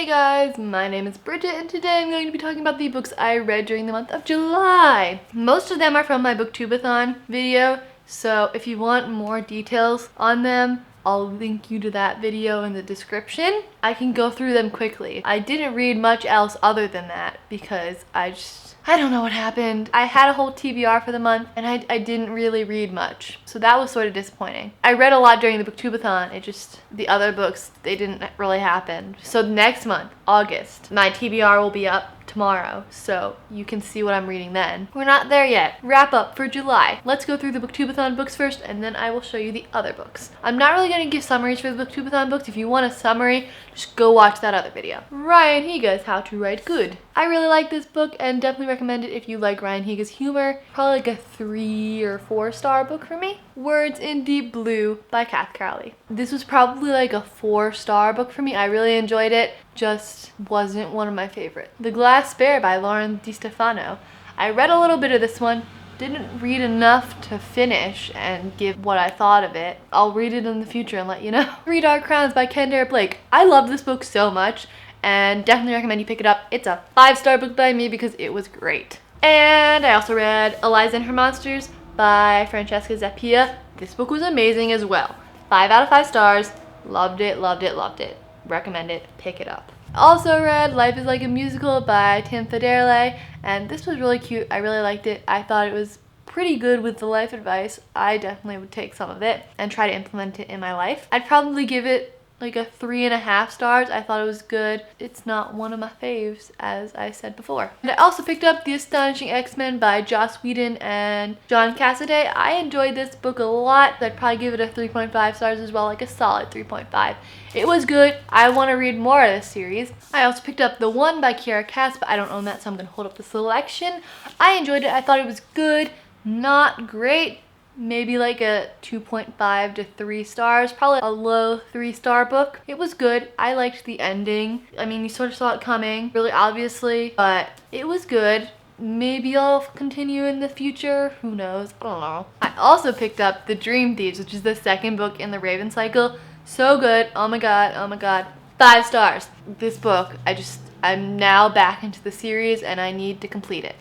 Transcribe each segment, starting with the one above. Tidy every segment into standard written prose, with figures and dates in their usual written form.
Hey guys, my name is Bridget and today I'm going to be talking about the books I read during the month of July. Most of them are from my Booktubeathon video, so if you want more details on them, I'll link you to that video in the description. I can go through them quickly. I didn't read much else other than that because I don't know what happened. I had a whole TBR for the month and I didn't really read much. So that was sort of disappointing. I read a lot during the Booktubeathon. The other books, they didn't really happen. So next month, August, my TBR will be up tomorrow, so you can see what I'm reading then. We're not there yet. Wrap up for July. Let's go through the Booktubeathon books first and then I will show you the other books. I'm not really going to give summaries for the Booktubeathon books. If you want a summary, just go watch that other video. Ryan Higa's How to Write Good. I really like this book and definitely recommend it if you like Ryan Higa's humor. Probably like a 3 or 4 star book for me. Words in Deep Blue by Kath Crowley. This was probably like a 4-star book for me. I really enjoyed it, just wasn't one of my favorites. The Glass Bear by Lauren DiStefano. I read a little bit of this one, didn't read enough to finish and give what I thought of it. I'll read it in the future and let you know. Three Dark Crowns by Kendare Blake. I love this book so much and definitely recommend you pick it up. It's a 5-star book by me because it was great. And I also read Eliza and Her Monsters by Francesca Zappia. This book was amazing as well. 5 out of 5 stars. Loved it, loved it, loved it. Recommend it. Pick it up. Also read Life is Like a Musical by Tim Federle, and this was really cute. I really liked it. I thought it was pretty good with the life advice. I definitely would take some of it and try to implement it in my life. I'd probably give it like a 3.5 stars. I thought it was good. It's not one of my faves, as I said before. And I also picked up The Astonishing X-Men by Joss Whedon and John Cassaday. I enjoyed this book a lot. I'd probably give it a 3.5 stars as well, like a solid 3.5. It was good. I want to read more of this series. I also picked up The One by Kiera Cass, but I don't own that, so I'm going to hold up the selection. I enjoyed it. I thought it was good. Not great. Maybe like a 2.5 to 3 stars, probably a low 3-star book. It was good. I liked the ending. I mean, you sort of saw it coming, really obviously, but it was good. Maybe I'll continue in the future. Who knows? I don't know. I also picked up The Dream Thieves, which is the second book in the Raven cycle. So good. Oh my god. Oh my god. 5 stars. This book, I'm now back into the series and I need to complete it.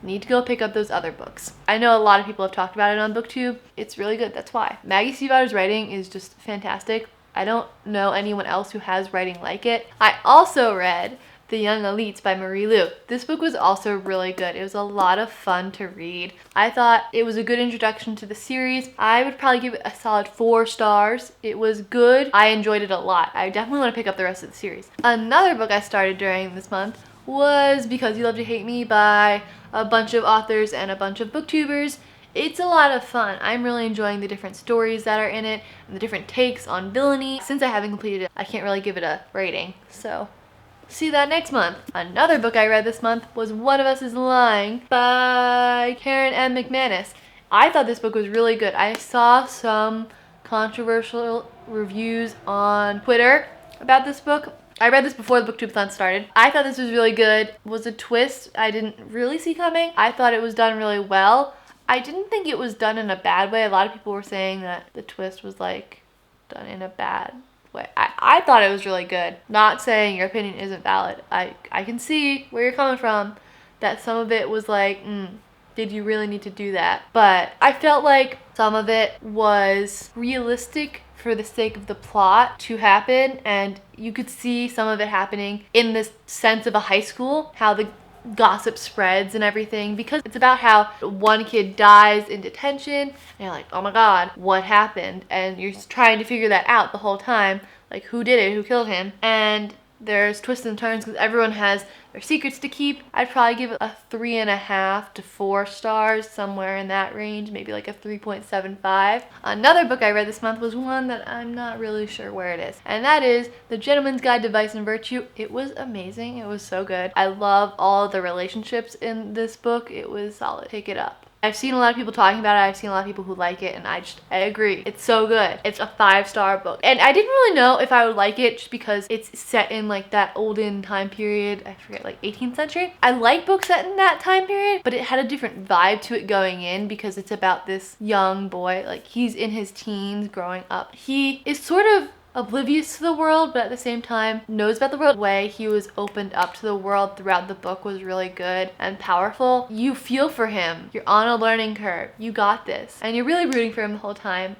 Need to go pick up those other books. I know a lot of people have talked about it on Booktube. It's really good, that's why. Maggie Stiefvater's writing is just fantastic. I don't know anyone else who has writing like it. I also read The Young Elites by Marie Lu. This book was also really good. It was a lot of fun to read. I thought it was a good introduction to the series. I would probably give it a solid 4 stars. It was good. I enjoyed it a lot. I definitely want to pick up the rest of the series. Another book I started during this month was Because You Love to Hate Me by a bunch of authors and a bunch of booktubers. It's a lot of fun. I'm really enjoying the different stories that are in it and the different takes on villainy. Since I haven't completed it, I can't really give it a rating, so see that next month. Another book I read this month was One of Us is Lying by Karen M. McManus. I thought this book was really good. I saw some controversial reviews on Twitter about this book. I read this before the Booktubeathon started. I thought this was really good. It was a twist I didn't really see coming. I thought it was done really well. I didn't think it was done in a bad way. A lot of people were saying that the twist was like done in a bad way. I thought it was really good. Not saying your opinion isn't valid. I can see where you're coming from. That some of it was like, did you really need to do that? But I felt like some of it was realistic for the sake of the plot to happen, and you could see some of it happening in this sense of a high school, how the gossip spreads and everything, because it's about how one kid dies in detention and you're like, oh my god, what happened? And you're trying to figure that out the whole time, like who did it, who killed him? And there's twists and turns because everyone has their secrets to keep. I'd probably give it a 3.5 to 4 stars, somewhere in that range, maybe like a 3.75. Another book I read this month was one that I'm not really sure where it is, and that is The Gentleman's Guide to Vice and Virtue. It was amazing. It was so good. I love all the relationships in this book. It was solid. Pick it up. I've seen a lot of people talking about it. I've seen a lot of people who like it, and I agree. It's so good. It's a 5-star book. And I didn't really know if I would like it just because it's set in like that olden time period. I forget, like 18th century. I like books set in that time period, but it had a different vibe to it going in because it's about this young boy. Like, he's in his teens growing up. He is sort of oblivious to the world, but at the same time knows about the world. The way he was opened up to the world throughout the book was really good and powerful. You feel for him. You're on a learning curve. You got this. And you're really rooting for him the whole time.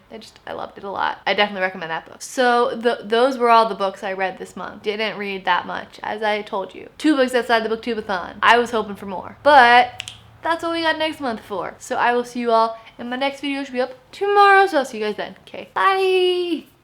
I loved it a lot. I definitely recommend that book. So those were all the books I read this month. Didn't read that much, as I told you. 2 books outside the Booktubeathon. I was hoping for more, but that's what we got next month for. So I will see you all in my next video, which will be up tomorrow. So I'll see you guys then. Okay, bye.